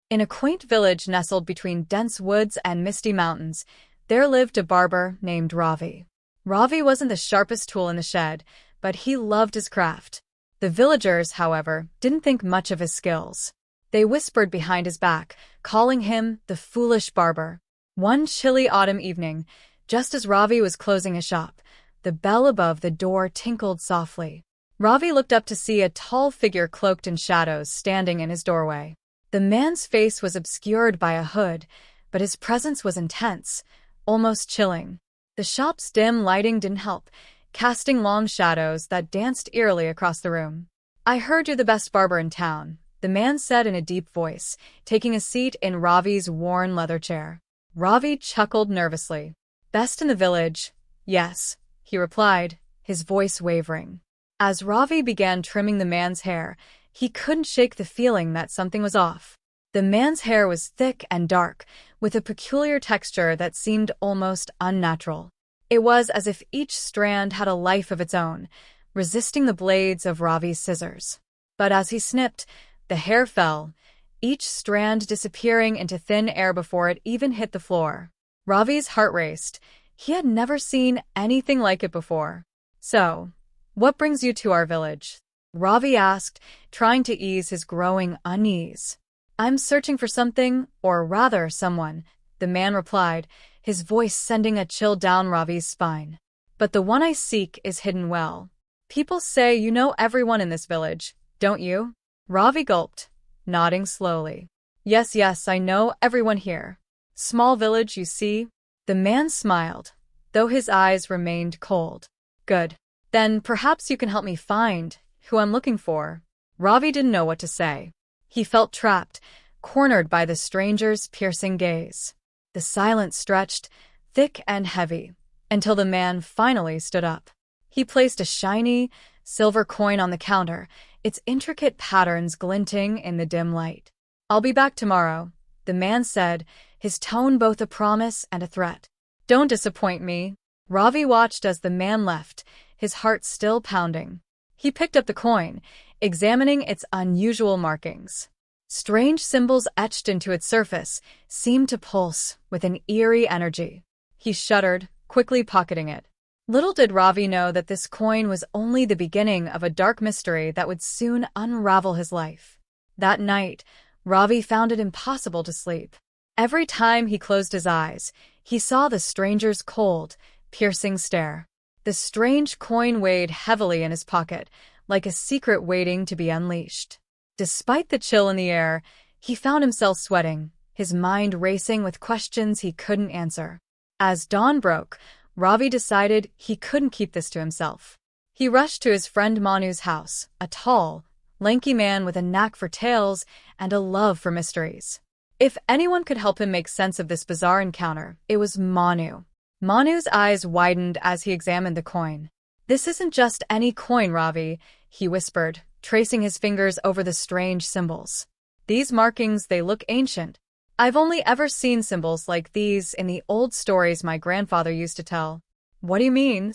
In a quaint village nestled between dense woods and misty mountains, there lived a barber named Ravi. Ravi wasn't the sharpest tool in the shed, but he loved his craft. The villagers, however, didn't think much of his skills. They whispered behind his back, calling him the foolish barber. One chilly autumn evening, just as Ravi was closing his shop, the bell above the door tinkled softly. Ravi looked up to see a tall figure cloaked in shadows standing in his doorway. The man's face was obscured by a hood, but his presence was intense, almost chilling. The shop's dim lighting didn't help, casting long shadows that danced eerily across the room. "I heard you're the best barber in town," the man said in a deep voice, taking a seat in Ravi's worn leather chair. Ravi chuckled nervously. "Best in the village, yes," he replied, his voice wavering. As Ravi began trimming the man's hair, he couldn't shake the feeling that something was off. The man's hair was thick and dark, with a peculiar texture that seemed almost unnatural. It was as if each strand had a life of its own, resisting the blades of Ravi's scissors. But as he snipped, the hair fell, each strand disappearing into thin air before it even hit the floor. Ravi's heart raced. He had never seen anything like it before. "So, what brings you to our village?" Ravi asked, trying to ease his growing unease. "I'm searching for something, or rather someone," the man replied, his voice sending a chill down Ravi's spine. "But the one I seek is hidden well. People say you know everyone in this village, don't you?" Ravi gulped, nodding slowly. Yes, I know everyone here. Small village, you see?" The man smiled, though his eyes remained cold. "Good. Then perhaps you can help me find who I'm looking for." Ravi didn't know what to say. He felt trapped, cornered by the stranger's piercing gaze. The silence stretched, thick and heavy, until the man finally stood up. He placed a shiny, silver coin on the counter, its intricate patterns glinting in the dim light. "I'll be back tomorrow," the man said, his tone both a promise and a threat. "Don't disappoint me." Ravi watched as the man left, his heart still pounding. He picked up the coin, examining its unusual markings. Strange symbols etched into its surface seemed to pulse with an eerie energy. He shuddered, quickly pocketing it. Little did Ravi know that this coin was only the beginning of a dark mystery that would soon unravel his life. That night, Ravi found it impossible to sleep. Every time he closed his eyes, he saw the stranger's cold, piercing stare. The strange coin weighed heavily in his pocket, like a secret waiting to be unleashed. Despite the chill in the air, he found himself sweating, his mind racing with questions he couldn't answer. As dawn broke, Ravi decided he couldn't keep this to himself. He rushed to his friend Manu's house, a tall, lanky man with a knack for tales and a love for mysteries. If anyone could help him make sense of this bizarre encounter, it was Manu. Manu's eyes widened as he examined the coin. "This isn't just any coin, Ravi," he whispered, tracing his fingers over the strange symbols. "These markings, they look ancient. I've only ever seen symbols like these in the old stories my grandfather used to tell." "What do you mean?"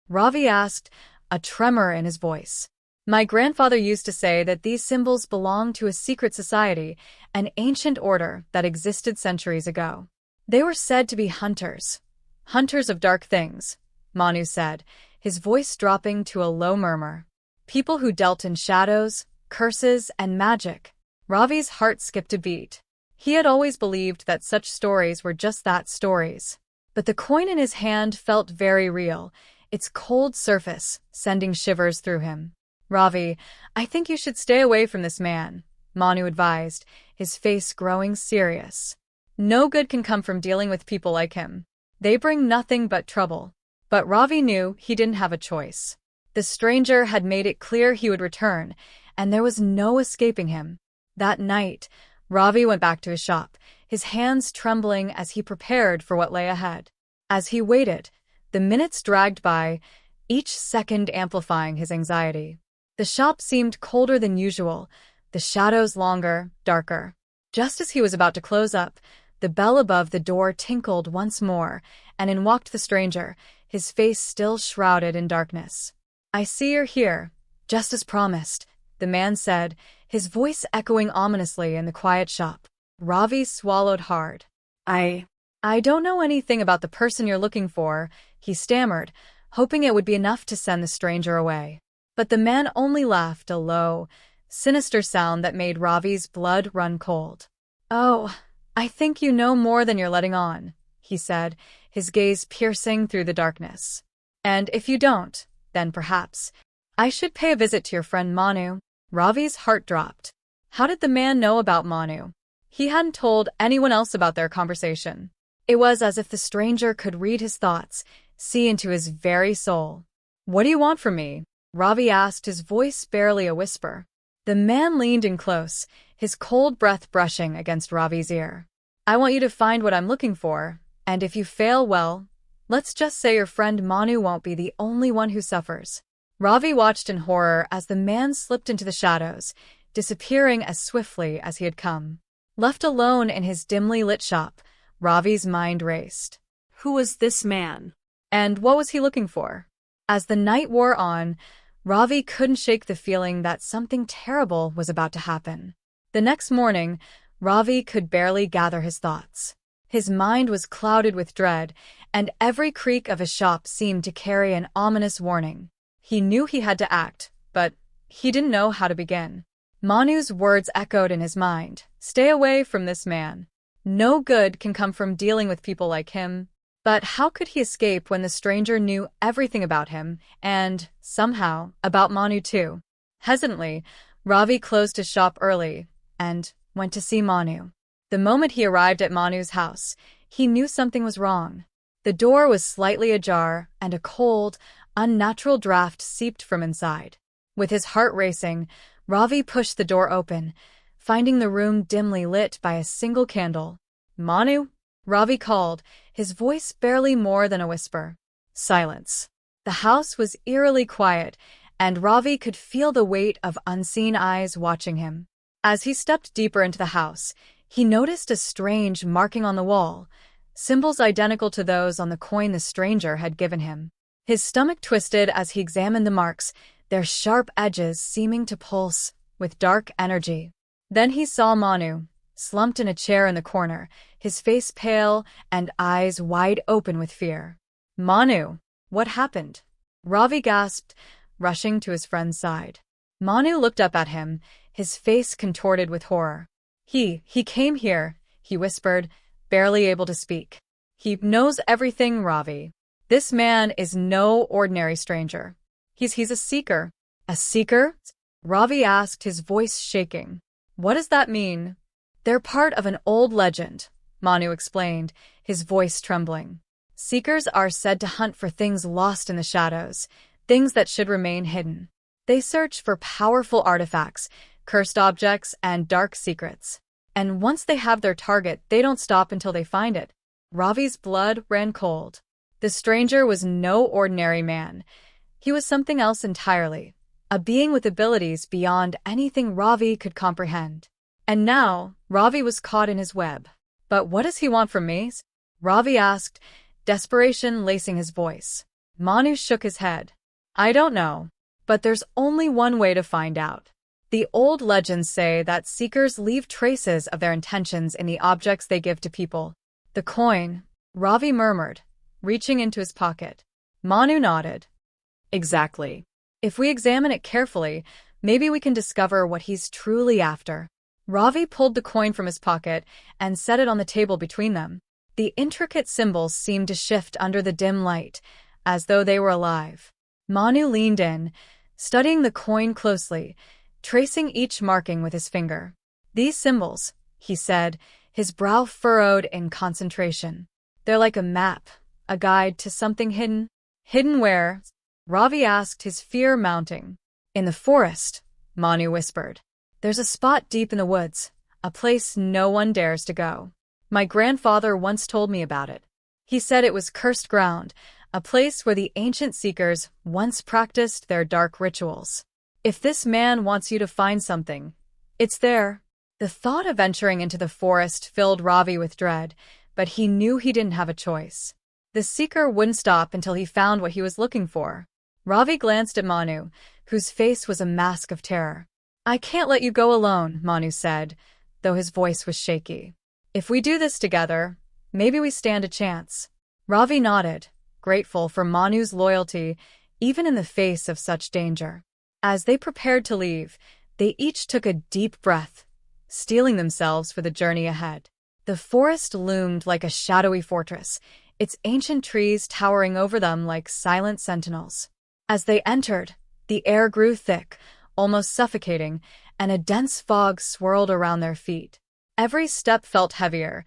Ravi asked, a tremor in his voice. "My grandfather used to say that these symbols belong to a secret society, an ancient order that existed centuries ago. They were said to be hunters. Hunters of dark things," Manu said, his voice dropping to a low murmur. "People who dealt in shadows, curses, and magic." Ravi's heart skipped a beat. He had always believed that such stories were just that, stories. But the coin in his hand felt very real, its cold surface sending shivers through him. "Ravi, I think you should stay away from this man," Manu advised, his face growing serious. "No good can come from dealing with people like him. They bring nothing but trouble." But Ravi knew he didn't have a choice. The stranger had made it clear he would return, and there was no escaping him. That night, Ravi went back to his shop, his hands trembling as he prepared for what lay ahead. As he waited, the minutes dragged by, each second amplifying his anxiety. The shop seemed colder than usual, the shadows longer, darker. Just as he was about to close up, the bell above the door tinkled once more, and in walked the stranger, his face still shrouded in darkness. "I see you're here, just as promised," the man said, his voice echoing ominously in the quiet shop. Ravi swallowed hard. I don't know anything about the person you're looking for, he stammered, hoping it would be enough to send the stranger away. But the man only laughed, a low, sinister sound that made Ravi's blood run cold. Oh, I think you know more than you're letting on, he said, his gaze piercing through the darkness. And if you don't, then perhaps I should pay a visit to your friend Manu. Ravi's heart dropped. How did the man know about Manu? He hadn't told anyone else about their conversation. It was as if the stranger could read his thoughts, see into his very soul. What do you want from me? Ravi asked, his voice barely a whisper. The man leaned in close, his cold breath brushing against Ravi's ear. I want you to find what I'm looking for, and if you fail, well, let's just say your friend Manu won't be the only one who suffers. Ravi watched in horror as the man slipped into the shadows, disappearing as swiftly as he had come. Left alone in his dimly lit shop, Ravi's mind raced. Who was this man? And what was he looking for? As the night wore on, Ravi couldn't shake the feeling that something terrible was about to happen. The next morning, Ravi could barely gather his thoughts. His mind was clouded with dread, and every creak of his shop seemed to carry an ominous warning. He knew he had to act, but he didn't know how to begin. Manu's words echoed in his mind. Stay away from this man. No good can come from dealing with people like him. But how could he escape when the stranger knew everything about him, and, somehow, about Manu too? Hesitantly, Ravi closed his shop early and went to see Manu. The moment he arrived at Manu's house, he knew something was wrong. The door was slightly ajar, and a cold, unnatural draft seeped from inside. With his heart racing, Ravi pushed the door open, finding the room dimly lit by a single candle. Manu? Ravi called, his voice barely more than a whisper. Silence. The house was eerily quiet, and Ravi could feel the weight of unseen eyes watching him. As he stepped deeper into the house, he noticed a strange marking on the wall, symbols identical to those on the coin the stranger had given him. His stomach twisted as he examined the marks, their sharp edges seeming to pulse with dark energy. Then he saw Manu, slumped in a chair in the corner, his face pale and eyes wide open with fear. Manu, what happened? Ravi gasped, rushing to his friend's side. Manu looked up at him, his face contorted with horror. He came here, he whispered, barely able to speak. He knows everything, Ravi. This man is no ordinary stranger. He's a seeker. A seeker? Ravi asked, his voice shaking. What does that mean? They're part of an old legend, Manu explained, his voice trembling. Seekers are said to hunt for things lost in the shadows, things that should remain hidden. They search for powerful artifacts, cursed objects, and dark secrets. And once they have their target, they don't stop until they find it. Ravi's blood ran cold. The stranger was no ordinary man. He was something else entirely, a being with abilities beyond anything Ravi could comprehend. And now, Ravi was caught in his web. But what does he want from me? Ravi asked, desperation lacing his voice. Manu shook his head. I don't know, but there's only one way to find out. The old legends say that seekers leave traces of their intentions in the objects they give to people. The coin, Ravi murmured, reaching into his pocket. Manu nodded. Exactly. If we examine it carefully, maybe we can discover what he's truly after. Ravi pulled the coin from his pocket and set it on the table between them. The intricate symbols seemed to shift under the dim light, as though they were alive. Manu leaned in, studying the coin closely, tracing each marking with his finger. These symbols, he said, his brow furrowed in concentration. They're like a map, a guide to something hidden. Hidden where? Ravi asked, his fear mounting. In the forest, Manu whispered. There's a spot deep in the woods, a place no one dares to go. My grandfather once told me about it. He said it was cursed ground, a place where the ancient seekers once practiced their dark rituals. If this man wants you to find something, it's there. The thought of venturing into the forest filled Ravi with dread, but he knew he didn't have a choice. The seeker wouldn't stop until he found what he was looking for. Ravi glanced at Manu, whose face was a mask of terror. I can't let you go alone, Manu said, though his voice was shaky. "If we do this together, maybe we stand a chance." Ravi nodded, grateful for Manu's loyalty, even in the face of such danger. As they prepared to leave, they each took a deep breath, steeling themselves for the journey ahead. The forest loomed like a shadowy fortress, its ancient trees towering over them like silent sentinels. As they entered, the air grew thick, almost suffocating, and a dense fog swirled around their feet. Every step felt heavier,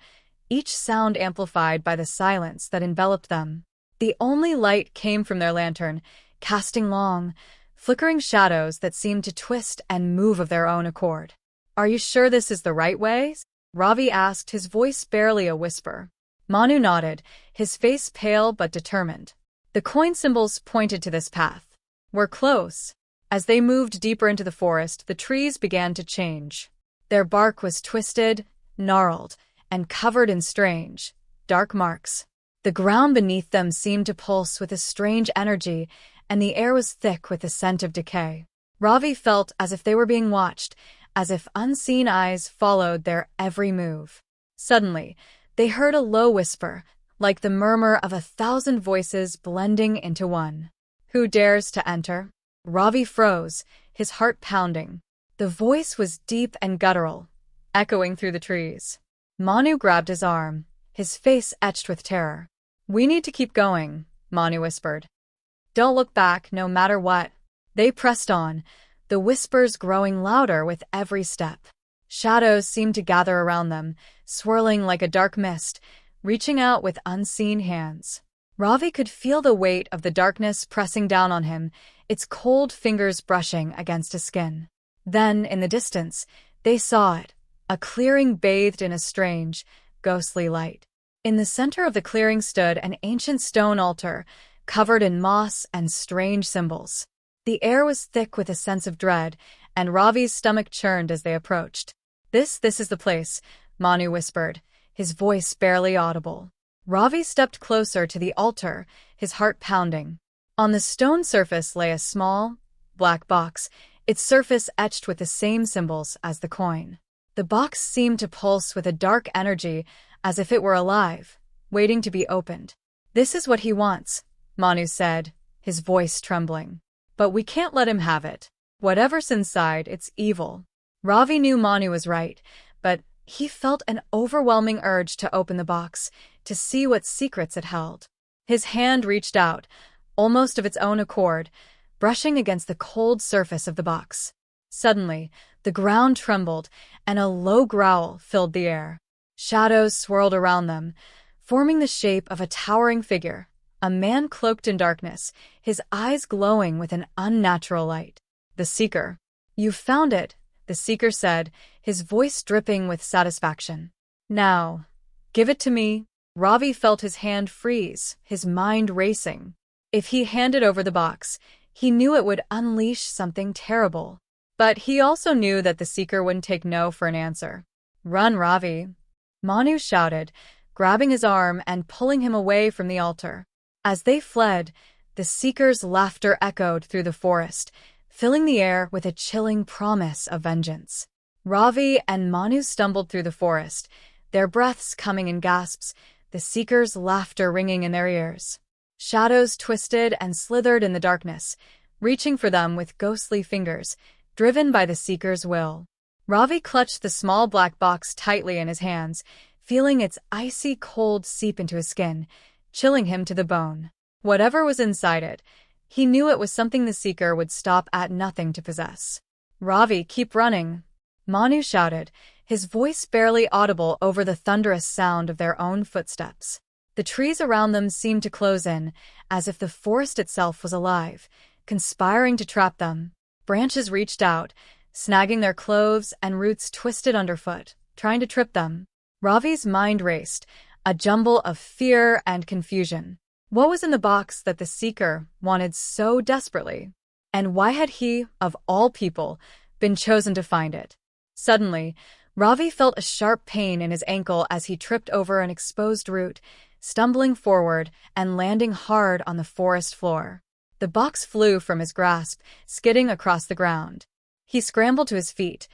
each sound amplified by the silence that enveloped them. The only light came from their lantern, casting long, flickering shadows that seemed to twist and move of their own accord. "Are you sure this is the right way?" Ravi asked, his voice barely a whisper. Manu nodded, his face pale but determined. The coin symbols pointed to this path. "We're close." As they moved deeper into the forest, the trees began to change. Their bark was twisted, gnarled, and covered in strange, dark marks. The ground beneath them seemed to pulse with a strange energy, and the air was thick with the scent of decay. Ravi felt as if they were being watched, as if unseen eyes followed their every move. Suddenly, they heard a low whisper, like the murmur of 1,000 voices blending into one. "Who dares to enter?" Ravi froze, his heart pounding. The voice was deep and guttural, echoing through the trees. Manu grabbed his arm, his face etched with terror. "We need to keep going," Manu whispered. "Don't look back, no matter what." They pressed on, the whispers growing louder with every step. Shadows seemed to gather around them, swirling like a dark mist, reaching out with unseen hands. Ravi could feel the weight of the darkness pressing down on him, its cold fingers brushing against his skin. Then, in the distance, they saw it, a clearing bathed in a strange, ghostly light. In the center of the clearing stood an ancient stone altar, covered in moss and strange symbols. The air was thick with a sense of dread, and Ravi's stomach churned as they approached. This is the place," Manu whispered, his voice barely audible. Ravi stepped closer to the altar, his heart pounding. On the stone surface lay a small, black box, its surface etched with the same symbols as the coin. The box seemed to pulse with a dark energy, as if it were alive, waiting to be opened. "This is what he wants," Manu said, his voice trembling. "But we can't let him have it. Whatever's inside, it's evil." Ravi knew Manu was right, but he felt an overwhelming urge to open the box, to see what secrets it held. His hand reached out, almost of its own accord, brushing against the cold surface of the box. Suddenly, the ground trembled, and a low growl filled the air. Shadows swirled around them, forming the shape of a towering figure, a man cloaked in darkness, his eyes glowing with an unnatural light. "The Seeker." "You found it," the Seeker said, his voice dripping with satisfaction. "Now, give it to me." Ravi felt his hand freeze, his mind racing. If he handed over the box, he knew it would unleash something terrible. But he also knew that the Seeker wouldn't take no for an answer. "Run, Ravi," Manu shouted, grabbing his arm and pulling him away from the altar. As they fled, the Seeker's laughter echoed through the forest, filling the air with a chilling promise of vengeance. Ravi and Manu stumbled through the forest, their breaths coming in gasps, the Seeker's laughter ringing in their ears. Shadows twisted and slithered in the darkness, reaching for them with ghostly fingers, driven by the Seeker's will. Ravi clutched the small black box tightly in his hands, feeling its icy cold seep into his skin, chilling him to the bone. Whatever was inside it, he knew it was something the Seeker would stop at nothing to possess. "Ravi, keep running," Manu shouted, his voice barely audible over the thunderous sound of their own footsteps. The trees around them seemed to close in, as if the forest itself was alive, conspiring to trap them. Branches reached out, snagging their clothes, and roots twisted underfoot, trying to trip them. Ravi's mind raced, a jumble of fear and confusion. What was in the box that the Seeker wanted so desperately? And why had he, of all people, been chosen to find it? Suddenly, Ravi felt a sharp pain in his ankle as he tripped over an exposed root, stumbling forward and landing hard on the forest floor. The box flew from his grasp, skidding across the ground. He scrambled to his feet,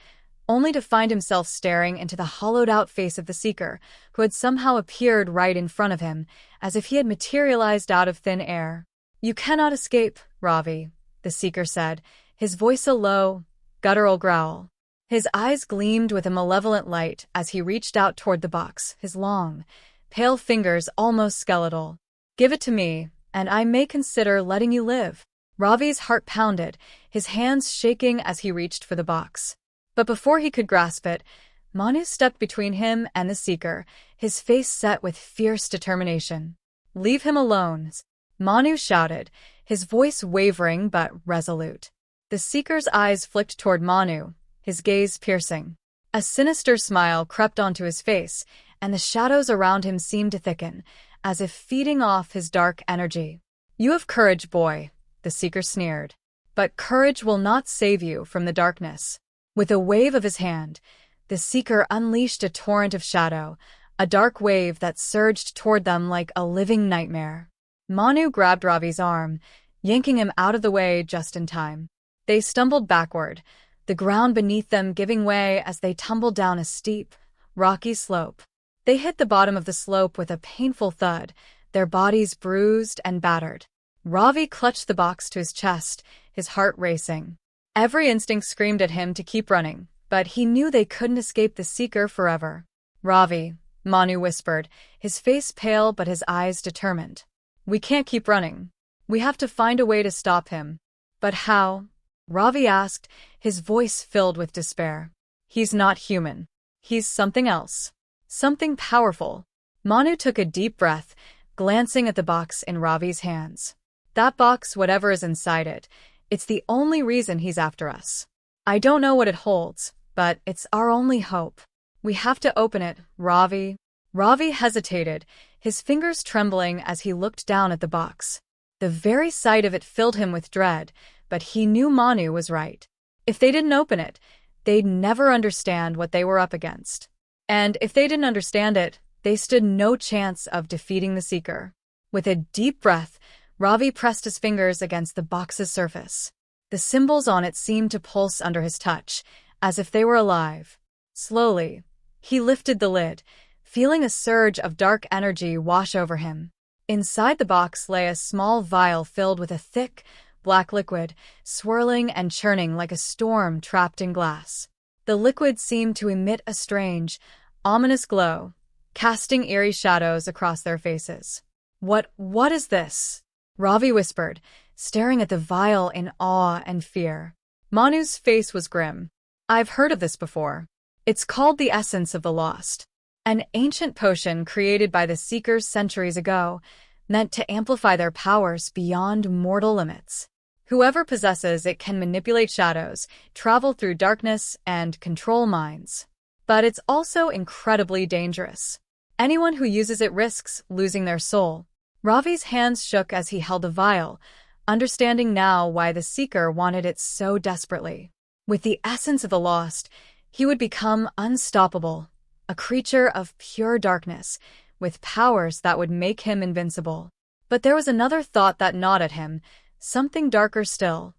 only to find himself staring into the hollowed-out face of the Seeker, who had somehow appeared right in front of him, as if he had materialized out of thin air. "You cannot escape, Ravi," the Seeker said, his voice a low, guttural growl. His eyes gleamed with a malevolent light as he reached out toward the box, his long, pale fingers almost skeletal. "Give it to me, and I may consider letting you live." Ravi's heart pounded, his hands shaking as he reached for the box. But before he could grasp it, Manu stepped between him and the Seeker, his face set with fierce determination. "Leave him alone," Manu shouted, his voice wavering but resolute. The Seeker's eyes flicked toward Manu, his gaze piercing. A sinister smile crept onto his face, and the shadows around him seemed to thicken, as if feeding off his dark energy. "You have courage, boy," the Seeker sneered. "But courage will not save you from the darkness." With a wave of his hand, the Seeker unleashed a torrent of shadow, a dark wave that surged toward them like a living nightmare. Manu grabbed Ravi's arm, yanking him out of the way just in time. They stumbled backward, the ground beneath them giving way as they tumbled down a steep, rocky slope. They hit the bottom of the slope with a painful thud, their bodies bruised and battered. Ravi clutched the box to his chest, his heart racing. Every instinct screamed at him to keep running, but he knew they couldn't escape the Seeker forever. "Ravi," Manu whispered, his face pale but his eyes determined. "We can't keep running. We have to find a way to stop him." "But how?" Ravi asked, his voice filled with despair. "He's not human. He's something else. Something powerful." Manu took a deep breath, glancing at the box in Ravi's hands. "That box, whatever is inside it, it's the only reason he's after us. I don't know what it holds, but it's our only hope. We have to open it, Ravi." Ravi hesitated, his fingers trembling as he looked down at the box. The very sight of it filled him with dread, but he knew Manu was right. If they didn't open it, they'd never understand what they were up against. And if they didn't understand it, they stood no chance of defeating the Seeker. With a deep breath, Ravi pressed his fingers against the box's surface. The symbols on it seemed to pulse under his touch, as if they were alive. Slowly, he lifted the lid, feeling a surge of dark energy wash over him. Inside the box lay a small vial filled with a thick, black liquid, swirling and churning like a storm trapped in glass. The liquid seemed to emit a strange, ominous glow, casting eerie shadows across their faces. What is this?" Ravi whispered, staring at the vial in awe and fear. Manu's face was grim. "I've heard of this before. It's called the Essence of the Lost. An ancient potion created by the Seekers centuries ago, meant to amplify their powers beyond mortal limits. Whoever possesses it can manipulate shadows, travel through darkness, and control minds. But it's also incredibly dangerous. Anyone who uses it risks losing their soul." Ravi's hands shook as he held the vial, understanding now why the Seeker wanted it so desperately. With the essence of the lost, he would become unstoppable, a creature of pure darkness, with powers that would make him invincible. But there was another thought that gnawed at him, something darker still.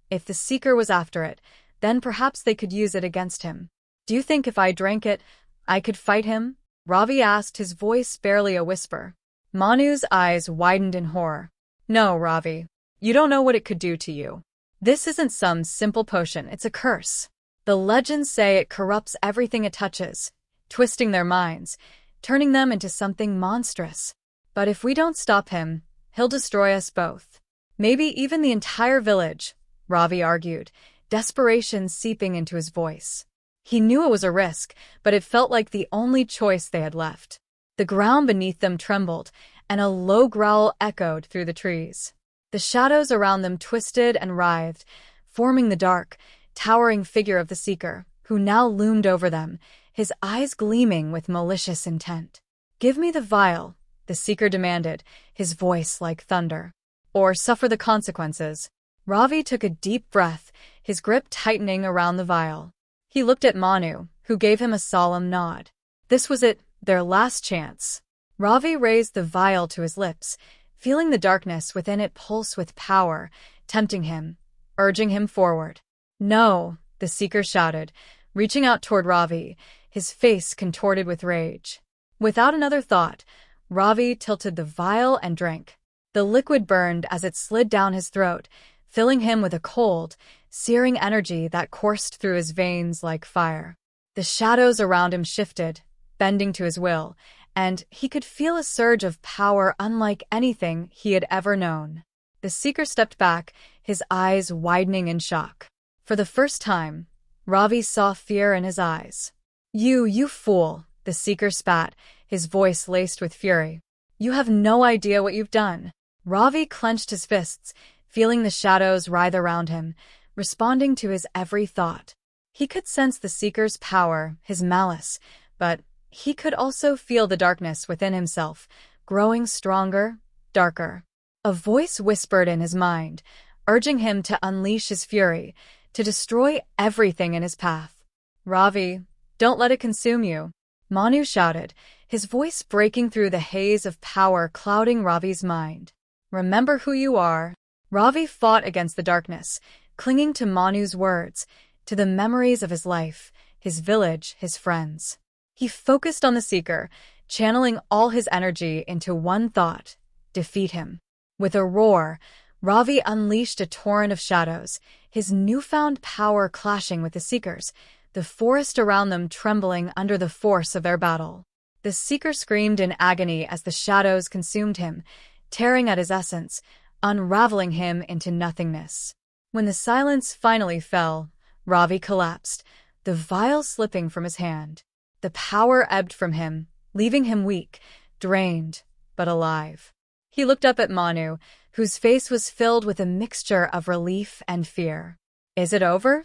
If the Seeker was after it, then perhaps they could use it against him. "Do you think if I drank it, I could fight him?" Ravi asked, his voice barely a whisper. Manu's eyes widened in horror. "No, Ravi. You don't know what it could do to you. This isn't some simple potion, it's a curse. The legends say it corrupts everything it touches, twisting their minds, turning them into something monstrous. But if we don't stop him, he'll destroy us both. Maybe even the entire village," Ravi argued, desperation seeping into his voice. He knew it was a risk, but it felt like the only choice they had left. The ground beneath them trembled, and a low growl echoed through the trees. The shadows around them twisted and writhed, forming the dark, towering figure of the Seeker, who now loomed over them, his eyes gleaming with malicious intent. "Give me the vial," the Seeker demanded, his voice like thunder. "Or suffer the consequences." Ravi took a deep breath, his grip tightening around the vial. He looked at Manu, who gave him a solemn nod. This was it, their last chance. Ravi raised the vial to his lips, feeling the darkness within it pulse with power, tempting him, urging him forward. "No," the Seeker shouted, reaching out toward Ravi, his face contorted with rage. Without another thought, Ravi tilted the vial and drank. The liquid burned as it slid down his throat, filling him with a cold, searing energy that coursed through his veins like fire. The shadows around him shifted, bending to his will, and he could feel a surge of power unlike anything he had ever known. The Seeker stepped back, his eyes widening in shock. For the first time, Ravi saw fear in his eyes. You fool, the Seeker spat, his voice laced with fury. You have no idea what you've done. Ravi clenched his fists, feeling the shadows writhe around him, responding to his every thought. He could sense the Seeker's power, his malice, but he could also feel the darkness within himself, growing stronger, darker. A voice whispered in his mind, urging him to unleash his fury, to destroy everything in his path. Ravi, don't let it consume you, Manu shouted, his voice breaking through the haze of power clouding Ravi's mind. Remember who you are. Ravi fought against the darkness, clinging to Manu's words, to the memories of his life, his village, his friends. He focused on the Seeker, channeling all his energy into one thought: defeat him. With a roar, Ravi unleashed a torrent of shadows, his newfound power clashing with the Seeker's, the forest around them trembling under the force of their battle. The Seeker screamed in agony as the shadows consumed him, tearing at his essence, unraveling him into nothingness. When the silence finally fell, Ravi collapsed, the vial slipping from his hand. The power ebbed from him, leaving him weak, drained, but alive. He looked up at Manu, whose face was filled with a mixture of relief and fear. Is it over?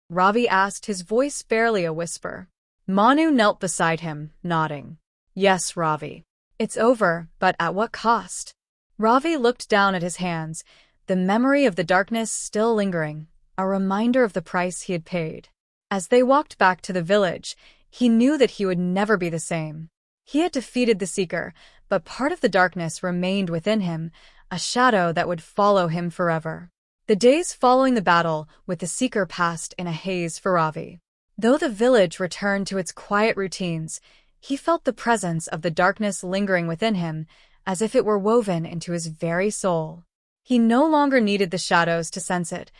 Ravi asked, his voice barely a whisper. Manu knelt beside him, nodding. Yes, Ravi. It's over, but at what cost? Ravi looked down at his hands, the memory of the darkness still lingering, a reminder of the price he had paid. As they walked back to the village, he knew that he would never be the same. He had defeated the Seeker, but part of the darkness remained within him, a shadow that would follow him forever. The days following the battle with the Seeker passed in a haze for Ravi. Though the village returned to its quiet routines, he felt the presence of the darkness lingering within him, as if it were woven into his very soul. He no longer needed the shadows to sense it.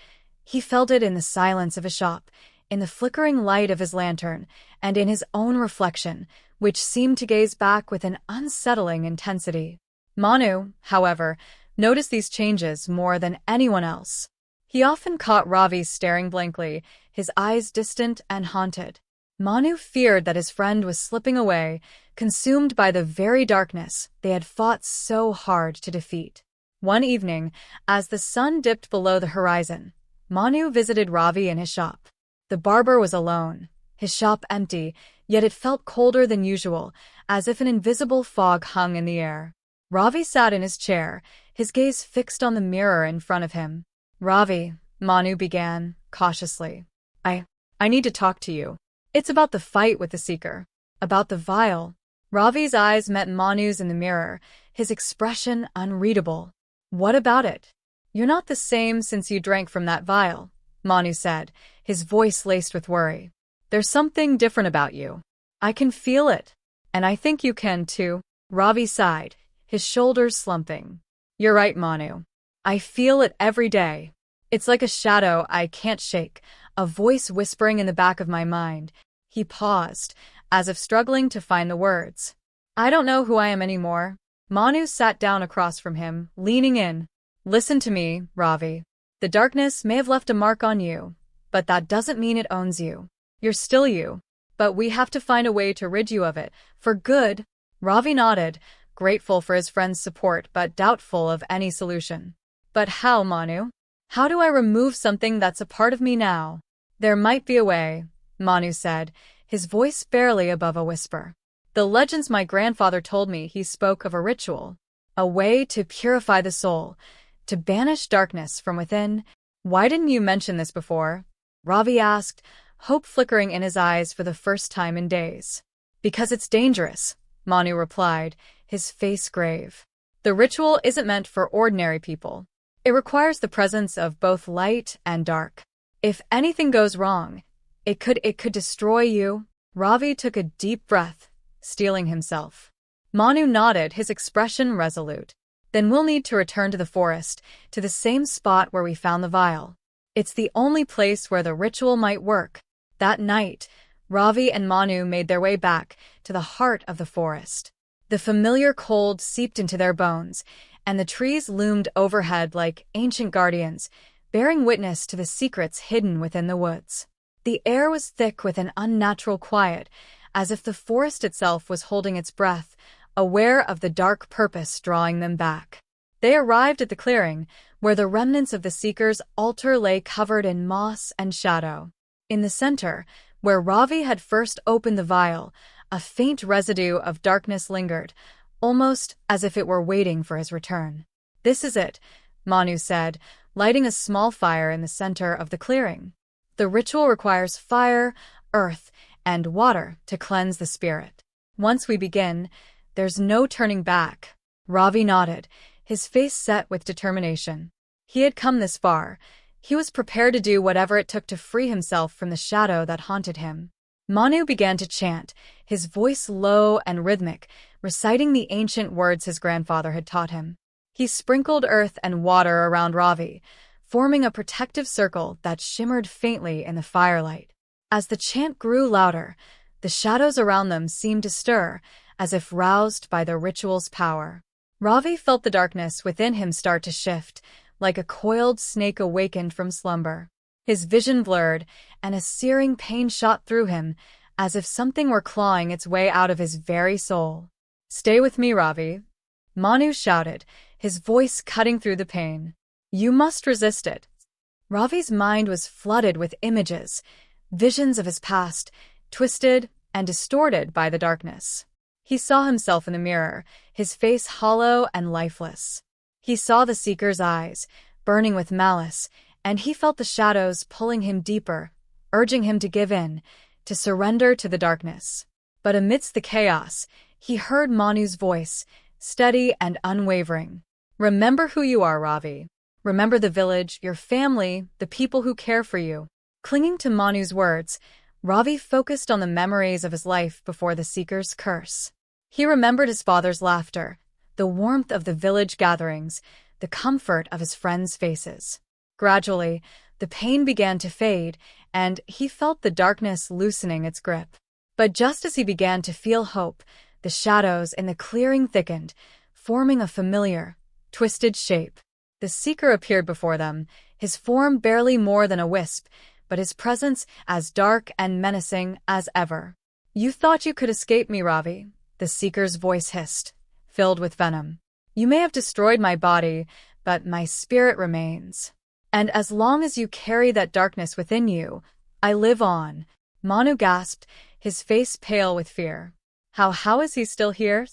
He felt it in the silence of his shop, in the flickering light of his lantern, and in his own reflection, which seemed to gaze back with an unsettling intensity. Manu, however, noticed these changes more than anyone else. He often caught Ravi staring blankly, his eyes distant and haunted. Manu feared that his friend was slipping away, consumed by the very darkness they had fought so hard to defeat. One evening, as the sun dipped below the horizon, Manu visited Ravi in his shop. The barber was alone, his shop empty, yet it felt colder than usual, as if an invisible fog hung in the air. Ravi sat in his chair, his gaze fixed on the mirror in front of him. Ravi, Manu began, cautiously. I need to talk to you. It's about the fight with the Seeker. About the vial. Ravi's eyes met Manu's in the mirror, his expression unreadable. What about it? You're not the same since you drank from that vial, Manu said, his voice laced with worry. There's something different about you. I can feel it. And I think you can too. Ravi sighed, his shoulders slumping. You're right, Manu. I feel it every day. It's like a shadow I can't shake, a voice whispering in the back of my mind. He paused, as if struggling to find the words. I don't know who I am anymore. Manu sat down across from him, leaning in. Listen to me, Ravi. The darkness may have left a mark on you, but that doesn't mean it owns you. You're still you. But we have to find a way to rid you of it, for good. Ravi nodded, grateful for his friend's support but doubtful of any solution. But how, Manu? How do I remove something that's a part of me now? There might be a way, Manu said, his voice barely above a whisper. The legends my grandfather told me. He spoke of a ritual, a way to purify the soul, to banish darkness from within. Why didn't you mention this before? Ravi asked, hope flickering in his eyes for the first time in days. Because it's dangerous, Manu replied, his face grave. The ritual isn't meant for ordinary people. It requires the presence of both light and dark. If anything goes wrong, It could destroy you. Ravi took a deep breath, steeling himself. Manu nodded, his expression resolute. Then we'll need to return to the forest, to the same spot where we found the vial. It's the only place where the ritual might work. That night, Ravi and Manu made their way back to the heart of the forest. The familiar cold seeped into their bones, and the trees loomed overhead like ancient guardians, bearing witness to the secrets hidden within the woods. The air was thick with an unnatural quiet, as if the forest itself was holding its breath, aware of the dark purpose drawing them back. They arrived at the clearing, where the remnants of the Seeker's altar lay covered in moss and shadow. In the center, where Ravi had first opened the vial, a faint residue of darkness lingered, almost as if it were waiting for his return. "This is it," Manu said, lighting a small fire in the center of the clearing. "The ritual requires fire, earth, and water to cleanse the spirit. Once we begin, there's no turning back." Ravi nodded, his face set with determination. He had come this far. He was prepared to do whatever it took to free himself from the shadow that haunted him. Manu began to chant, his voice low and rhythmic, reciting the ancient words his grandfather had taught him. He sprinkled earth and water around Ravi, forming a protective circle that shimmered faintly in the firelight. As the chant grew louder, the shadows around them seemed to stir, as if roused by the ritual's power. Ravi felt the darkness within him start to shift, like a coiled snake awakened from slumber. His vision blurred, and a searing pain shot through him, as if something were clawing its way out of his very soul. "Stay with me, Ravi," Manu shouted, his voice cutting through the pain. "You must resist it." Ravi's mind was flooded with images, visions of his past, twisted and distorted by the darkness. He saw himself in the mirror, his face hollow and lifeless. He saw the Seeker's eyes, burning with malice, and he felt the shadows pulling him deeper, urging him to give in, to surrender to the darkness. But amidst the chaos, he heard Manu's voice, steady and unwavering. "Remember who you are, Ravi. Remember the village, your family, the people who care for you." Clinging to Manu's words, Ravi focused on the memories of his life before the Seeker's curse. He remembered his father's laughter, the warmth of the village gatherings, the comfort of his friends' faces. Gradually, the pain began to fade, and he felt the darkness loosening its grip. But just as he began to feel hope, the shadows in the clearing thickened, forming a familiar, twisted shape. The Seeker appeared before them, his form barely more than a wisp, but his presence as dark and menacing as ever. "You thought you could escape me, Ravi," the Seeker's voice hissed, filled with venom. "You may have destroyed my body, but my spirit remains. And as long as you carry that darkness within you, I live on." Manu gasped, his face pale with fear. How is he still here?"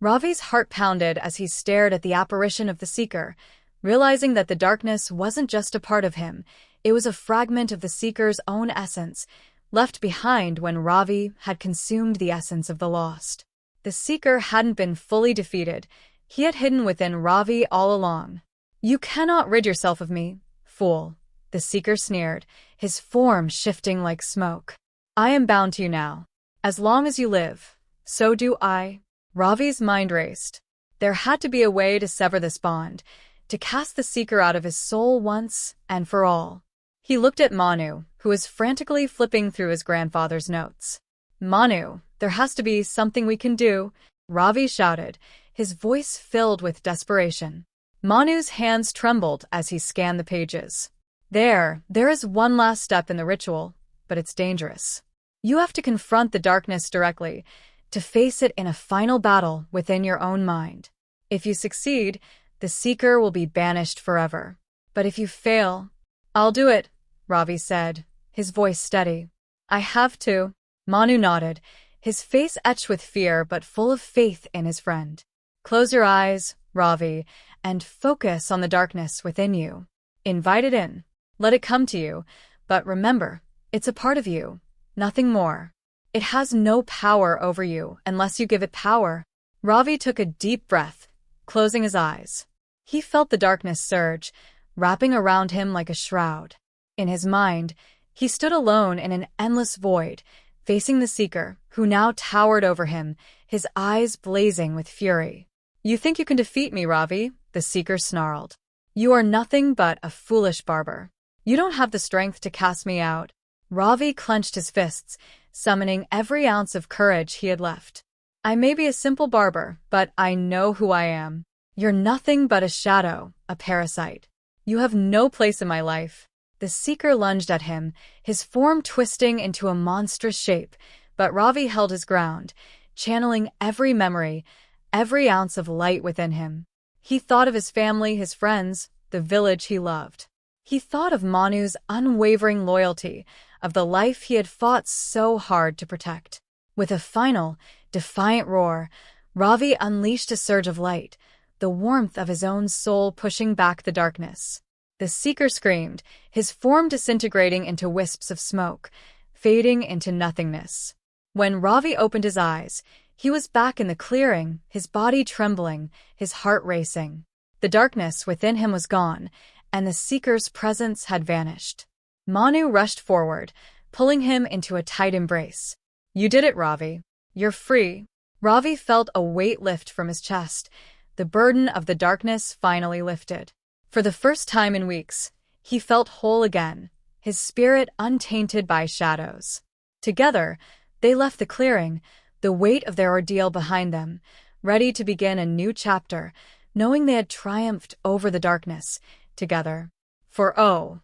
Ravi's heart pounded as he stared at the apparition of the Seeker, realizing that the darkness wasn't just a part of him, it was a fragment of the Seeker's own essence, left behind when Ravi had consumed the essence of the lost. The Seeker hadn't been fully defeated. He had hidden within Ravi all along. "You cannot rid yourself of me, fool," the Seeker sneered, his form shifting like smoke. "I am bound to you now. As long as you live, so do I." Ravi's mind raced. There had to be a way to sever this bond, to cast the Seeker out of his soul once and for all. He looked at Manu, who was frantically flipping through his grandfather's notes. "Manu, there has to be something we can do," Ravi shouted, his voice filled with desperation. Manu's hands trembled as he scanned the pages. There is one last step in the ritual, but it's dangerous. You have to confront the darkness directly, to face it in a final battle within your own mind. If you succeed, the Seeker will be banished forever. But if you fail, "I'll do it," Ravi said, his voice steady. "I have to." Manu nodded, his face etched with fear but full of faith in his friend. "Close your eyes, Ravi, and focus on the darkness within you. Invite it in. Let it come to you, but remember, it's a part of you, nothing more. It has no power over you unless you give it power." Ravi took a deep breath, closing his eyes. He felt the darkness surge, wrapping around him like a shroud. In his mind, He stood alone in an endless void, facing the Seeker, who now towered over him, his eyes blazing with fury. "You think you can defeat me, Ravi?" the Seeker snarled. "You are nothing but a foolish barber. You don't have the strength to cast me out." Ravi clenched his fists, summoning every ounce of courage he had left. "I may be a simple barber, but I know who I am. You're nothing but a shadow, a parasite. You have no place in my life." The Seeker lunged at him, his form twisting into a monstrous shape, but Ravi held his ground, channeling every memory, every ounce of light within him. He thought of his family, his friends, the village he loved. He thought of Manu's unwavering loyalty, of the life he had fought so hard to protect. With a final, defiant roar, Ravi unleashed a surge of light, the warmth of his own soul pushing back the darkness. The Seeker screamed, his form disintegrating into wisps of smoke, fading into nothingness. When Ravi opened his eyes, he was back in the clearing, his body trembling, his heart racing. The darkness within him was gone, and the Seeker's presence had vanished. Manu rushed forward, pulling him into a tight embrace. "You did it, Ravi. You're free." Ravi felt a weight lift from his chest, the burden of the darkness finally lifted. For the first time in weeks, he felt whole again, his spirit untainted by shadows. Together, they left the clearing, the weight of their ordeal behind them, ready to begin a new chapter, knowing they had triumphed over the darkness, together. For oh,